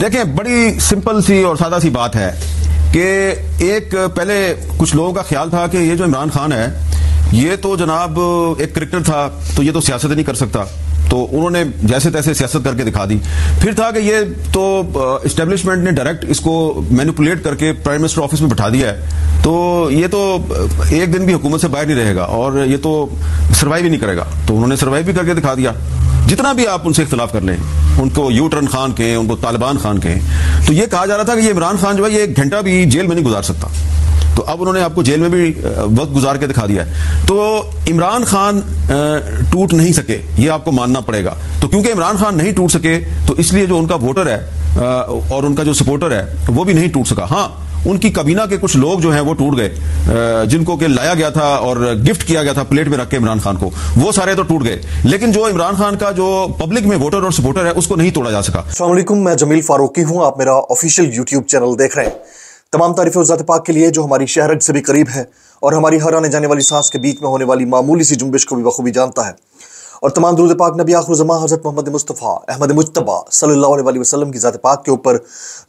देखें, बड़ी सिंपल सी और सादा सी बात है कि एक पहले कुछ लोगों का ख्याल था कि ये जो इमरान खान है ये तो जनाब एक क्रिकेटर था, तो ये तो सियासत नहीं कर सकता, तो उन्होंने जैसे तैसे सियासत करके दिखा दी। फिर था कि ये तो इस्टेब्लिशमेंट ने डायरेक्ट इसको मैनिपुलेट करके प्राइम मिनिस्टर ऑफिस में बैठा दिया है, तो ये तो एक दिन भी हुकूमत से बाहर नहीं रहेगा और ये तो सर्वाइव ही नहीं करेगा। तो उन्होंने सर्वाइव भी करके दिखा दिया। जितना भी आप उनसे इख्तलाफ कर लें, उनको यू टर्न खान के, उनको तालिबान खान के, तो ये कहा जा रहा था कि ये इमरान खान जो है ये एक घंटा भी जेल में नहीं गुजार सकता, तो अब उन्होंने आपको जेल में भी वक्त गुजार के दिखा दिया है। तो इमरान खान टूट नहीं सके, ये आपको मानना पड़ेगा। तो क्योंकि इमरान खान नहीं टूट सके तो इसलिए जो उनका वोटर है और उनका जो सपोर्टर है वो भी नहीं टूट सका। हाँ, उनकी कबीना के कुछ लोग जो हैं वो टूट गए, जिनको के लाया गया था और गिफ्ट किया गया था प्लेट में रख के इमरान खान को, वो सारे तो टूट गए, लेकिन जो इमरान खान का जो पब्लिक में वोटर और सपोर्टर है उसको नहीं तोड़ा जा सका। अस्सलाम वालेकुम, मैं जमील फारूकी हूं। आप मेरा ऑफिशियल यूट्यूब चैनल देख रहे हैं। तमाम तारीफ़ें उस ज़ात पाक के लिए जो हमारी शहरत से भी करीब है और हमारी हर आने जाने वाली सांस के बीच में होने वाली मामूली सी जुम्बिश को भी बखूबी जानता है। और तमाम दुरूद पाक नबी आखिर ज़मां हज़रत मोहम्मद मुस्तफ़ा अहमद मुज्तबा सल्लल्लाहु अलैहि वसल्लम की ज़ात पाक के ऊपर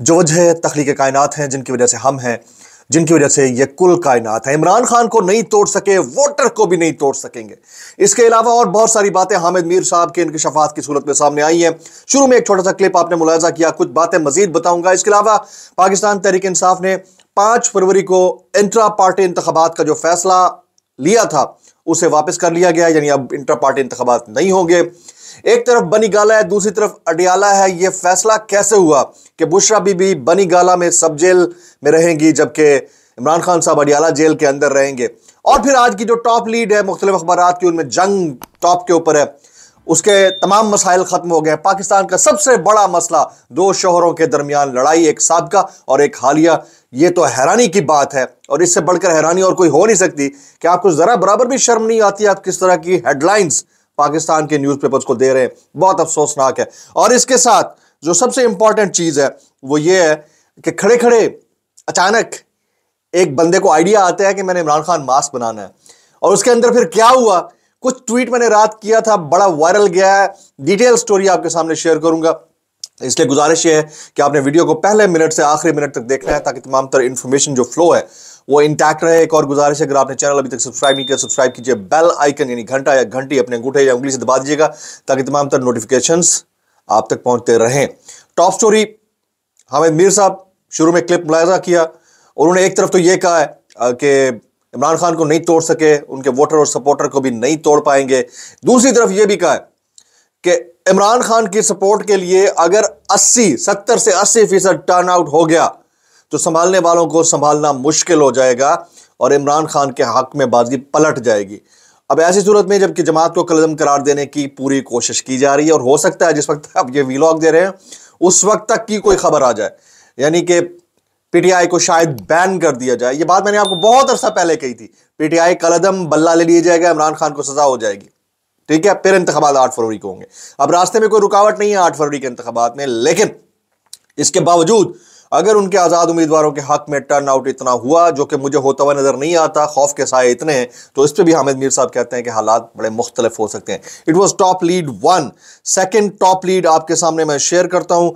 जो वजह तख्लीक़ कायनात हैं, जिनकी वजह से हम हैं, जिनकी वजह से ये कुल कायनात है। इमरान खान को नहीं तोड़ सके, वोटर को भी नहीं तोड़ सकेंगे। इसके अलावा और बहुत सारी बातें हामिद मीर साहब के इंकशाफात की सूरत में सामने आई हैं। शुरू में एक छोटा सा क्लिप आपने मुलाजा किया, कुछ बातें मजीद बताऊंगा। इसके अलावा पाकिस्तान तहरीक इंसाफ ने 5 फरवरी को इंट्रा पार्टी इंतखाबात का जो फैसला लिया था उसे वापस कर लिया गया, यानी अब इंट्रा पार्टी इंतखाबात नहीं होंगे। एक तरफ बनी गाला है, दूसरी तरफ अडियाला है। यह फैसला कैसे हुआ कि बुशरा बीबी बनी गाला में सब जेल में रहेंगी जबकि इमरान खान साहब अडियाला जेल के अंदर रहेंगे। और फिर आज की जो टॉप लीड है मुख्तलिफ अखबारात की, उनमें जंग टॉप के ऊपर है, उसके तमाम मसाइल खत्म हो गए। पाकिस्तान का सबसे बड़ा मसला 2 शोहरों के दरमियान लड़ाई, एक साबका और एक हालिया। ये तो हैरानी की बात है और इससे बढ़कर हैरानी और कोई हो नहीं सकती कि आपको जरा बराबर भी शर्म नहीं आती आप किस तरह की हेडलाइंस पाकिस्तान के न्यूज़पेपर्स को दे रहे हैं। बहुत अफसोसनाक है। और इसके साथ जो सबसे इंपॉर्टेंट चीज है वो ये है कि खड़े खड़े अचानक एक बंदे को आइडिया आता है कि मैंने इमरान खान मास्क बनाना है, और उसके अंदर फिर क्या हुआ, कुछ ट्वीट मैंने रात किया था, बड़ा वायरल गया है। डिटेल स्टोरी आपके सामने शेयर करूंगा, इसलिए गुजारिश ये है कि आपने वीडियो को पहले मिनट से आखिरी मिनट तक देखना है ताकि तमाम तरह इंफॉर्मेशन जो फ्लो है वो इंटैक्ट रहे। एक और गुजारिश है, अगर आपने चैनल अभी तक सब्सक्राइब नहीं किया, सब्सक्राइब कीजिए। बेल आइकन यानी घंटा या घंटी अपने अंगूठे या उंगली से दबा दीजिएगा ताकि तमाम तरह नोटिफिकेशंस आप तक पहुंचते रहें। टॉप स्टोरी, हामिद मीर साहब शुरू में क्लिप मुलाजा किया, उन्होंने एक तरफ तो ये कहा है कि इमरान खान को नहीं तोड़ सके, उनके वोटर और सपोर्टर को भी नहीं तोड़ पाएंगे। दूसरी तरफ यह भी कहा है कि इमरान खान की सपोर्ट के लिए अगर 70 से 80% टर्न आउट हो गया तो संभालने वालों को संभालना मुश्किल हो जाएगा और इमरान खान के हक में बाजी पलट जाएगी। अब ऐसी सूरत में जबकि जमात को कलअज़म करार देने की पूरी कोशिश की जा रही है और हो सकता है जिस वक्त आप ये वीलॉग दे रहे हैं उस वक्त तक की कोई खबर आ जाए, यानी कि पीटीआई को शायद बैन कर दिया जाए। ये बात मैंने आपको बहुत अरसा पहले कही थी। पीटीआई कलअदम बल्ला ले लिया जाएगा, इमरान खान को सजा हो जाएगी, ठीक है। फिर इंतखाबात 8 फरवरी को होंगे। अब रास्ते में कोई रुकावट नहीं है 8 फरवरी के इंतखाबात में, लेकिन इसके बावजूद अगर उनके आज़ाद उम्मीदवारों के हक में टर्न आउट इतना हुआ, जो कि मुझे होता हुआ नजर नहीं आता, खौफ के साए इतने हैं, तो इस पर भी हामिद मीर साहब कहते हैं कि हालात बड़े मुख्तलिफ हो सकते हैं। It was top lead 1। Second top lead आपके सामने मैं शेयर करता हूँ।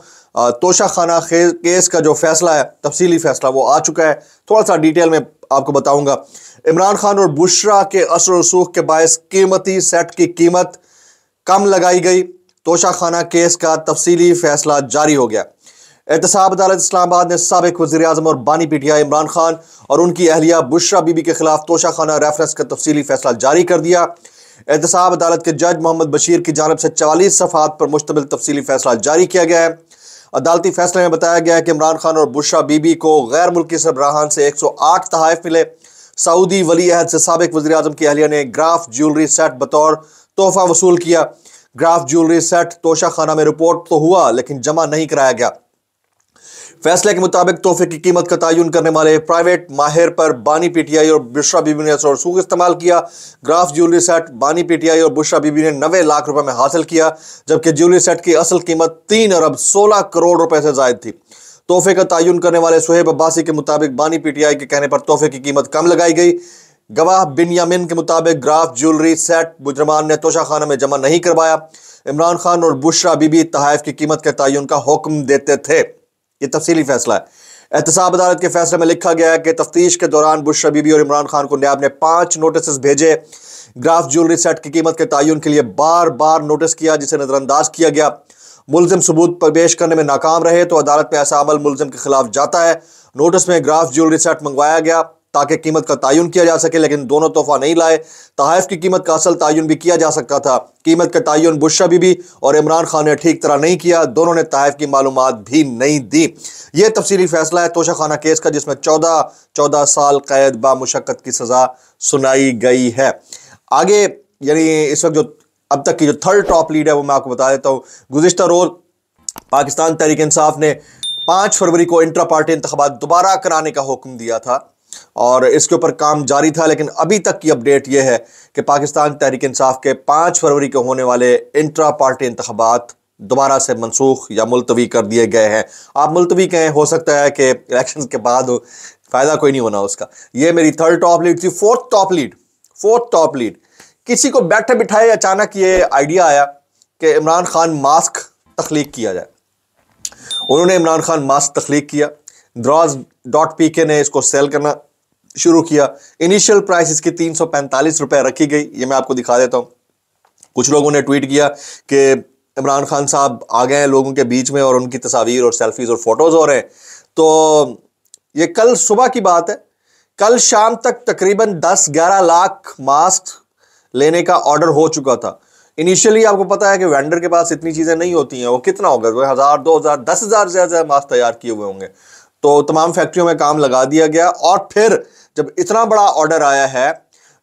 तोशा खाना केस का जो फैसला है, तफसीली फैसला वो आ चुका है, थोड़ा सा डिटेल में आपको बताऊंगा। इमरान खान और बुशरा के असर रसूख के बायस कीमती सेट की कीमत कम लगाई गई। तोशा खाना केस का तफसीली फैसला जारी हो गया। एहतसाब अदालत इस्लामाबाद ने साबिक वज़ीर आज़म और बानी पीटीआई इमरान खान और उनकी अहलिया बुशरा बीबी के खिलाफ तोशा खाना रेफरेंस का तफसीली फैसला जारी कर दिया। एहतसाब अदालत के जज मोहम्मद बशीर की जानिब से 44 सफ़हात पर मुश्तमिल तफसीली फैसला जारी किया गया है। अदालती फैसले में बताया गया है कि इमरान खान और बुशरा बीबी को गैर मुल्की सरबराहान से 108 तहाइफ मिले। सऊदी वली अहद से साबिक वज़ीर आज़म की अहलिया ने ग्राफ ज्वेलरी सेट बतौर तोहफा वसूल किया। ग्राफ ज्वेलरी सेट तोशा खाना में रिपोर्ट तो हुआ लेकिन जमा नहीं कराया गया। फैसले के मुताबिक तोहफे की कीमत का तयन करने वाले प्राइवेट माहिर पर बानी पीटीआई और बुशरा बीबी ने असर रसूख इस्तेमाल किया। ग्राफ ज्वेलरी सेट बानी पीटीआई और बुशरा बीबी ने 90 लाख रुपए में हासिल किया, जबकि ज्वेलरी सेट की असल कीमत 3 अरब 16 करोड़ रुपए से जायद थी। तोहफे का तयन करने वाले सुहेब अब्बासी के मुताबिक बानी पीटीआई के कहने पर तोहफे की कीमत कम लगाई गई। गवाह बिनयामिन के मुताबिक ग्राफ ज्वेलरी सेट मुजरमान ने तोशा खाना में जमा नहीं करवाया। इमरान खान और बुशरा बीबी तहाइफ की कीमत के तयन का हुक्म देते थे। ये तफसीली फैसला है। एहतसाब अदालत के फैसले में लिखा गया है कि तफ्तीश के दौरान बुशरा बीबी और इमरान खान को न्याब ने 5 नोटिस भेजे। ग्राफ ज्वेलरी सेट की कीमत के तयन के लिए बार बार नोटिस किया, जिसे नजरअंदाज किया गया। मुलजिम सबूत पर पेश करने में नाकाम रहे तो अदालत में ऐसा अमल मुलजिम के खिलाफ जाता है। नोटिस में ग्राफ ज्वेलरी सेट मंगवाया गया ताकि कीमत का तयन किया जा सके, लेकिन दोनों तोहफा नहीं लाए। तहाइफ की कीमत का असल तयन भी किया जा सकता था। कीमत का तयन बुशरा बीबी और इमरान खान ने ठीक तरह नहीं किया। दोनों ने तहाइफ की मालूमात भी नहीं दी। यह तफसीली फैसला है तोशाखाना केस का, जिसमें 14 साल कैद बामुशक्कत की सजा सुनाई गई है। आगे यानी इस वक्त जो अब तक की जो थर्ड टॉप लीड है वो मैं आपको बता देता हूं। गुज़िश्ता रोज पाकिस्तान तहरीक इंसाफ ने 5 फरवरी को इंट्रा पार्टी इंतखाबात दोबारा कराने का हुक्म दिया था और इसके ऊपर काम जारी था, लेकिन अभी तक की अपडेट यह है कि पाकिस्तान तहरीक इंसाफ के 5 फरवरी को होने वाले इंट्रा पार्टी इंतखाबात दोबारा से मनसूख या मुलतवी कर दिए गए हैं। आप मुलतवी कहें, हो सकता है कि इलेक्शन के बाद फायदा कोई नहीं होना उसका। यह मेरी थर्ड टॉप लीड थी। फोर्थ टॉप लीड किसी को बैठे बिठाए अचानक ये आइडिया आया कि इमरान खान मास्क तख्लीक किया जाए। उन्होंने इमरान खान मास्क तख्लीक किया। Draws.pk ने इसको सेल करना शुरू किया। इनिशियल प्राइस इसकी 345 रुपए रखी गई। ये मैं आपको दिखा देता हूं। कुछ लोगों ने ट्वीट किया कि इमरान खान साहब आ गए हैं लोगों के बीच में और उनकी तस्वीर और सेल्फीज और फोटोज हो रहे हैं। तो ये कल सुबह की बात है। कल शाम तक तकरीबन 10-11 लाख मास्क लेने का ऑर्डर हो चुका था। इनिशियली आपको पता है कि वेंडर के पास इतनी चीजें नहीं होती हैं। वो कितना होगा, 1000, 2000, 10,000 से ज्यादा मास्क तैयार किए हुए होंगे। तो तमाम फैक्ट्रियों में काम लगा दिया गया और फिर जब इतना बड़ा ऑर्डर आया है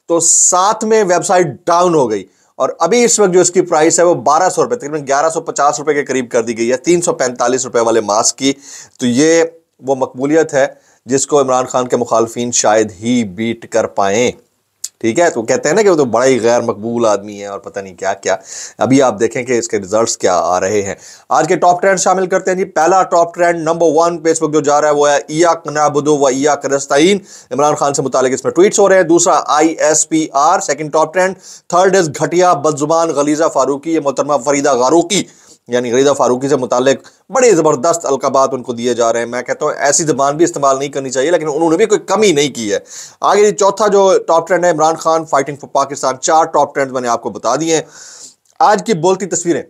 तो साथ में वेबसाइट डाउन हो गई और अभी इस वक्त जो इसकी प्राइस है वो 1200 रुपए, तकरीबन 1150 रुपए के करीब कर दी गई है 345 रुपए वाले मास्क की। तो ये वो मकबूलियत है जिसको इमरान खान के मुखालफिन शायद ही बीट कर पाएं। ठीक है, तो कहते हैं ना कि वो तो बड़ा ही गैर मकबूल आदमी है और पता नहीं क्या क्या। अभी आप देखें कि इसके रिजल्ट्स क्या आ रहे हैं। आज के टॉप ट्रेंड शामिल करते हैं जी। पहला टॉप ट्रेंड नंबर 1 पे इस वक्त जो जा रहा है वो है इय्याक नअबुदु व इय्याक नस्तईन। इमरान खान से मुतालिक इसमें ट्वीट्स हो रहे हैं। दूसरा ISPR second top trend. Third is घटिया बदजुबान गलीजा फारूकी। ये मोहतरमा फरीदा गारूकी यानी गलीजा फारूकी से मुतालिक बड़े ज़बरदस्त अलकाबात उनको दिए जा रहे हैं। मैं कहता हूँ ऐसी ज़बान भी इस्तेमाल नहीं करनी चाहिए, लेकिन उन्होंने भी कोई कमी नहीं की है। आगे चौथा जो टॉप ट्रेंड है Imran Khan fighting for Pakistan. 4 top trend मैंने आपको बता दिए हैं। आज की बोलती तस्वीरें।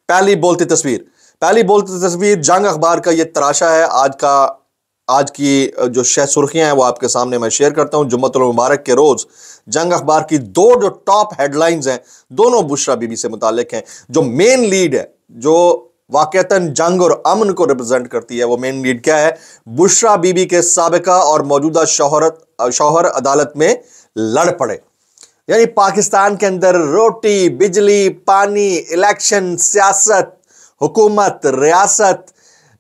पहली बोलती तस्वीर जंग अखबार का ये तराशा है। आज की जो सुर्खियां हैं वो आपके सामने मैं शेयर करता हूं। जुम्मतुल मुबारक के रोज जंग अखबार की 2 जो टॉप हेडलाइंस हैं दोनों बुशरा बीबी से मुतालिक हैं। जो मेन लीड है, जो वाकईतन जंग और अमन को रिप्रेजेंट करती है, वो मेन लीड क्या है? बुशरा बीबी के साबिका और मौजूदा शौहर अदालत में लड़ पड़े। यानी पाकिस्तान के अंदर रोटी, बिजली, पानी, इलेक्शन, सियासत, हुकूमत, रियासत,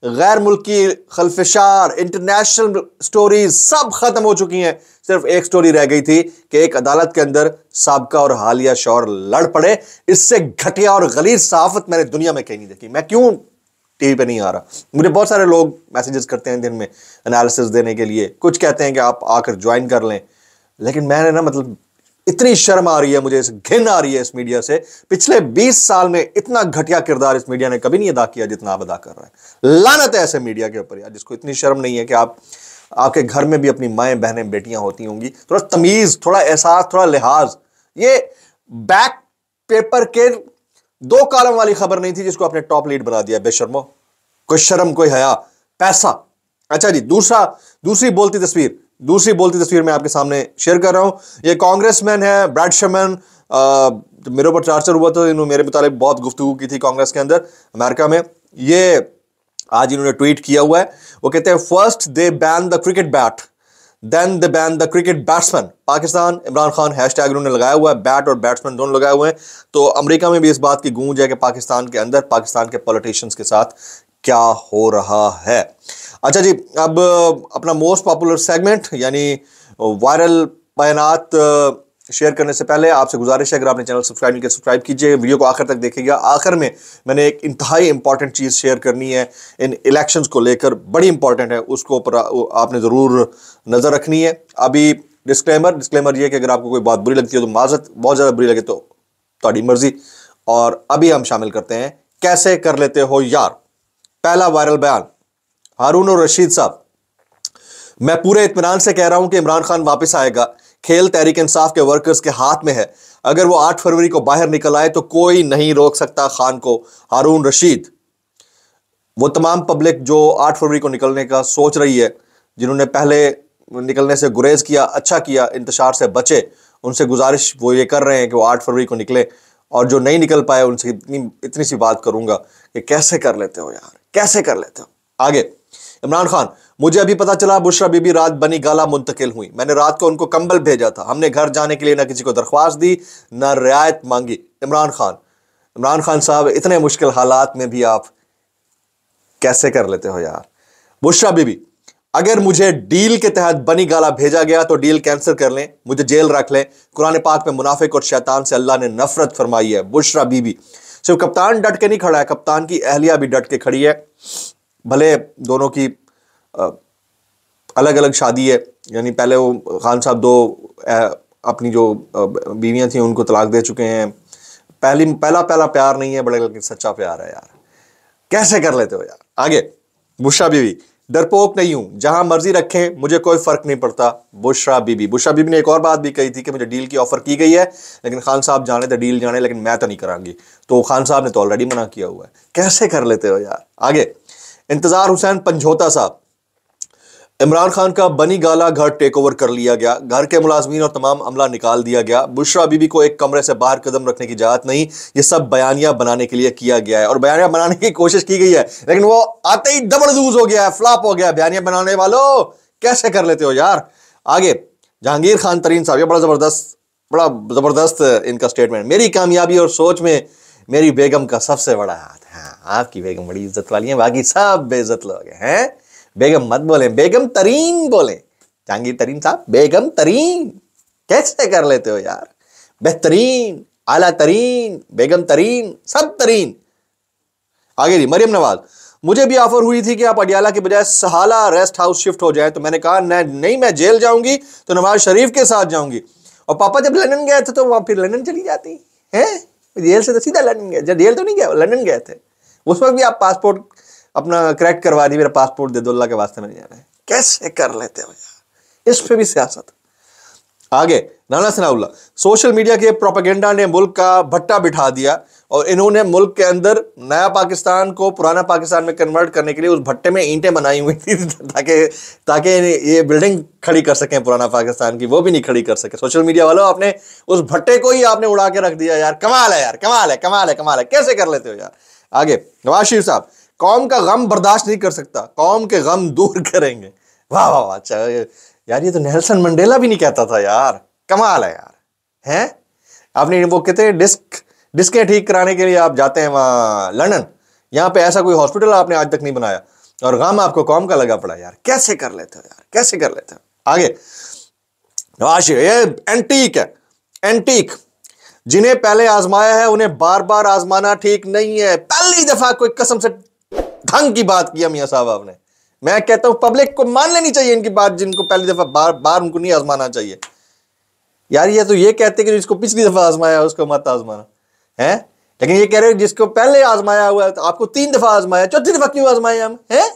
गैर मुल्की खलफशार, इंटरनेशनल स्टोरीज सब खत्म हो चुकी हैं। सिर्फ एक स्टोरी रह गई थी कि एक अदालत के अंदर साबका और हालिया शौहर लड़ पड़े। इससे घटिया और गलीज सहाफत मैंने दुनिया में कहीं नहीं देखी। मैं क्यों टीवी पे नहीं आ रहा? मुझे बहुत सारे लोग मैसेजेस करते हैं दिन में एनालिसिस देने के लिए। कुछ कहते हैं कि आप आकर ज्वाइन कर लें, लेकिन मैंने ना मतलब इतनी शर्म आ रही है मुझे, घिन आ रही है इस मीडिया से। पिछले 20 साल में इतना घटिया किरदार इस मीडिया ने कभी नहीं अदा किया जितना आप अदा कर रहे हैं। लानत है ऐसे मीडिया के ऊपर यार, जिसको इतनी शर्म नहीं है कि आपके घर में भी अपनी माएं बहनें बेटियां होती होंगी। थोड़ा तमीज, थोड़ा एहसास, थोड़ा लिहाज। ये बैक पेपर के 2 कॉलम वाली खबर नहीं थी जिसको आपने टॉप लीड बना दिया। बेशर्मो, कोई शर्म, कोई हया, पैसा। अच्छा जी, दूसरी बोलती तस्वीर मैं आपके सामने शेयर कर रहा हूं। ये कांग्रेसमैन है ब्रैड शर्मन। मेरे ऊपर चार्जर हुआ था, इन्होंने मेरे मुताबिक बहुत गुफ्तगू की थी कांग्रेस के अंदर अमेरिका में। ये आज इन्होंने ट्वीट किया हुआ है। वो कहते हैं first they ban the cricket bat, then they ban the cricket batsman. Pakistan Imran Khan hashtag उन्होंने लगाया हुआ है, बैट और बैट्समैन दोनों लगाए हुए हैं। तो अमेरिका में भी इस बात की गूंज है कि पाकिस्तान के अंदर पाकिस्तान के पॉलिटिशियंस के साथ क्या हो रहा है। अच्छा जी, अब अपना मोस्ट पॉपुलर सेगमेंट यानी वायरल बयानात शेयर करने से पहले आपसे गुजारिश है, अगर आपने चैनल सब्सक्राइब नहीं किया सब्सक्राइब कीजिए, वीडियो को आखिर तक देखिएगा। आखिर में मैंने एक इंतहाई इंपॉर्टेंट चीज़ शेयर करनी है इन इलेक्शंस को लेकर, बड़ी इंपॉर्टेंट है, उसको ऊपर आपने ज़रूर नज़र रखनी है। अभी डिस्क्लेमर ये कि अगर आपको कोई बात बुरी लगती है तो माज़रत, बहुत ज़्यादा बुरी लगे तो तुम्हारी मर्जी। और अभी हम शामिल करते हैं कैसे कर लेते हो यार। पहला वायरल बयान, हारून और रशीद साहब, मैं पूरे इत्मीनान से कह रहा हूं कि इमरान खान वापस आएगा। खेल तहरीक इंसाफ के वर्कर्स के हाथ में है। अगर वो 8 फरवरी को बाहर निकल आए तो कोई नहीं रोक सकता खान को। हारून रशीद। वो तमाम पब्लिक जो 8 फरवरी को निकलने का सोच रही है, जिन्होंने पहले निकलने से गुरेज किया, अच्छा किया, इंतशार से बचे, उनसे गुजारिश वो ये कर रहे हैं कि वो 8 फरवरी को निकले। और जो नहीं निकल पाए उनसे इतनी सी बात करूंगा कि कैसे कर लेते हो यार, कैसे कर लेते हो। आगे, इमरान खान, मुझे अभी पता चला बुशरा बीबी रात बनी गाला मुंतकिल हुई। मैंने रात को उनको कंबल भेजा था। हमने घर जाने के लिए ना किसी को दरख्वास्त दी, ना रियायत मांगी। इमरान खान साहब, इतने मुश्किल हालात में भी आप कैसे कर लेते हो यार। बुशरा बीबी, अगर मुझे डील के तहत बनी गाला भेजा गया तो डील कैंसिल कर लें, मुझे जेल रख लें। कुरान पाक में मुनाफिक और शैतान से अल्लाह ने नफरत फरमाई है। बुशरा बीबी, सिर्फ कप्तान डट के नहीं खड़ा है, कप्तान की अहलिया भी डट के खड़ी है। भले दोनों की अलग अलग शादी है, यानी पहले वो खान साहब दो अपनी जो बीवियां थी उनको तलाक दे चुके हैं। पहला प्यार नहीं है, बड़े लेकिन सच्चा प्यार है यार। कैसे कर लेते हो यार। आगे, बुशरा बीबी, डरपोक नहीं हूं, जहां मर्जी रखें, मुझे कोई फर्क नहीं पड़ता। बुशरा बीबी ने एक और बात भी कही थी कि मुझे डील की ऑफर की गई है, लेकिन खान साहब जाने तो डील जाने, लेकिन मैं तो नहीं करांगी। तो खान साहब ने तो ऑलरेडी मना किया हुआ है। कैसे कर लेते हो यार। आगे, इंतजार हुसैन पंजोता साहब, इमरान खान का बनी गाला घर टेक ओवर कर लिया गया। घर के मुलाजमीन और तमाम अमला निकाल दिया गया। बुशरा बीबी को एक कमरे से बाहर कदम रखने की इजाजत नहीं। ये सब बयानिया बनाने के लिए किया गया है और बयानिया बनाने की कोशिश की गई है, लेकिन वो आते ही दबड़दूज हो गया है, फ्लॉप हो गया। बयानिया बनाने वालों, कैसे कर लेते हो यार। आगे, जहांगीर खान तरीन साहब, ये बड़ा जबरदस्त इनका स्टेटमेंट। मेरी कामयाबी और सोच में मेरी बेगम का सबसे बड़ा हाथ। हाँ, आपकी बेगम बड़ी इज्जत वाली है, बाकी सब बेइज्जत लोग हैं। बेगम मत बोले, बेगम तरीन बोले। जहांगीर तरीन साहब, बेगम तरीन। कैसे कर लेते हो यार। बेहतरीन, आला तरीन, बेगम तरीन, सब तरीन। आगे जी, मरियम नवाज, मुझे भी ऑफर हुई थी कि आप अडियाला के बजाय सहाला रेस्ट हाउस शिफ्ट हो जाए, तो मैंने कहा नहीं, मैं जेल जाऊंगी तो नवाज शरीफ के साथ जाऊंगी। और पापा जब लंदन गए थे तो वहां फिर लंदन चली जाती है। जेल से तो सीधा लंदन गए, जब जेल तो नहीं गया, लंदन गए थे। उस वक्त भी आप पासपोर्ट अपना करेक्ट करवा दी, मेरा पासपोर्ट दे दो, अल्लाह के वास्ते में नहीं जाना है। कैसे कर लेते हो यार। इस पे भी सियासत। आगे, राना सनाउल्लाह, सोशल मीडिया के प्रोपेगेंडा ने मुल्क का भट्टा बिठा दिया और इन्होंने मुल्क के अंदर नया पाकिस्तान को पुराना पाकिस्तान में कन्वर्ट करने के लिए उस भट्टे में ईंटें बनाई हुई थी ताकि ये बिल्डिंग खड़ी कर सकें पुराना पाकिस्तान की, वो भी नहीं खड़ी कर सके। सोशल मीडिया वालों, आपने उस भट्टे को ही आपने उड़ा के रख दिया यार। कमाल है यार, कमाल है। कैसे कर लेते हो यार। आगे, नवाज शरीफ साहब, कौम का गम बर्दाश्त नहीं कर सकता, कौम के गम दूर करेंगे। वाह वाह वाह, अच्छा यार, ये तो नेल्सन मंडेला भी नहीं कहता था यार। कमाल है यार। हैं, आपने वो कहते हैं डिस्कें ठीक कराने के लिए आप जाते हैं वहां लंदन, यहां पे ऐसा कोई हॉस्पिटल आपने आज तक नहीं बनाया और गम आपको कौम का लगा पड़ा यार। कैसे कर लेते हो यार, कैसे कर लेते हो। आगे, ये एंटीक है, एंटीक। जिन्हें पहले आजमाया है उन्हें बार बार आजमाना ठीक नहीं है। पहली दफा कोई कसम से ढंग की बात किया मियां साहब आपने। मैं कहता हूं पब्लिक को मान लेनी चाहिए इनकी बात, जिनको पहली दफा बार उनको नहीं आजमाना चाहिए यार। ये तो ये कहते कि जिसको पिछली दफा आजमाया उसको मत आजमाना है, लेकिन ये कह रहे हो जिसको पहले आजमाया हुआ है तो आपको 3 दफा आजमाया, 4थी दफा क्यों आजमाए हम हैं,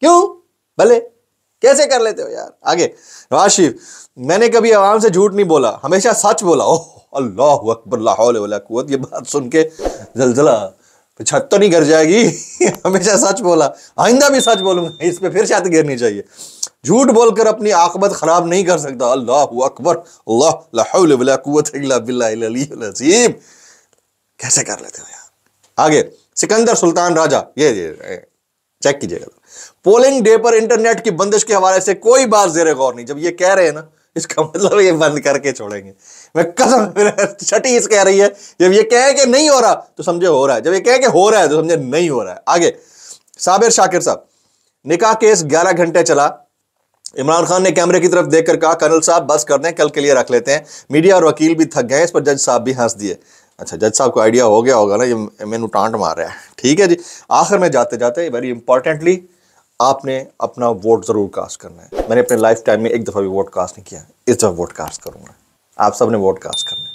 क्यों भले। कैसे कर लेते हो यार। आगे, नवाज शरीफ, मैंने कभी आवाम से झूठ नहीं बोला, हमेशा सच बोला। ओह अल्लाह अकबर, ला हौल वला कुव्वत। ये बात सुन के जलजला, छत तो नहीं गिर जाएगी। हमेशा सच बोला, आइंदा भी सच बोलूंगा, इस पे फिर छत गिरनी चाहिए। झूठ बोलकर अपनी आकबत खराब नहीं कर सकता। अल्लाह अकबर, अल्लाह ला हौल वला कुव्वत इल्ला बिल्लाहिल अलीयुल अज़ीम। कैसे कर लेते हो यार। आगे, सिकंदर सुल्तान राजा, ये चेक कीजिएगा। पोलिंग डे पर इंटरनेट की बंदिश के हवाले से कोई बात ज़ेरे गौर नहीं। जब ये कह रहे हैं ना, इसका मतलब ये बंद करके छोड़ेंगे। मैं कसम, छठी इस कह रही है, जब ये कहे कि नहीं हो रहा तो समझे हो रहा है, जब ये कहे कि हो रहा है तो समझे नहीं हो रहा है। आगे, साबिर शाकिर साहब, निकाह केस 11 घंटे चला। इमरान खान ने कैमरे की तरफ देखकर कहा, कर्नल साहब बस कर दें, कल के लिए रख लेते हैं। मीडिया और वकील भी थक गए। इस पर जज साहब भी हंस दिए। अच्छा, जज साहब को आइडिया हो गया होगा ना, ये मैंने टांट मार रहा है। ठीक है जी। आखिर में जाते जाते वेरी इंपॉर्टेंटली, आपने अपना वोट जरूर कास्ट करना है। मैंने अपने लाइफ टाइम में एक दफा भी वोट कास्ट नहीं किया, इस दफा वोट कास्ट करूंगा। आप सब ने वोट कास्ट करना है।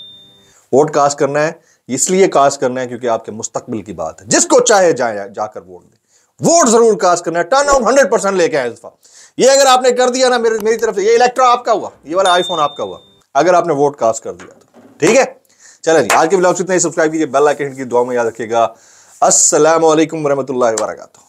वोट कास्ट करना है इसलिए कास्ट करना है क्योंकि आपके मुस्तकबिल की बात है। जिसको चाहे जाए जाकर वोट दे। वोट जरूर कास्ट करना है, टर्न आउट 100% लेके आए इस दफा। ये अगर आपने कर दिया ना मेरी तरफ से, ये इलेक्ट्रा आपका हुआ, ये वाला आईफोन आपका हुआ, अगर आपने वोट कास्ट कर दिया तो। ठीक है, चलिए जी, आज के ब्लॉग से इतना ही। सब्सक्राइब कीजिए, बेल आइकन की दुआ में याद रखिएगा। अस्सलाम वालेकुम रहमतुल्लाहि व बरकातुहू।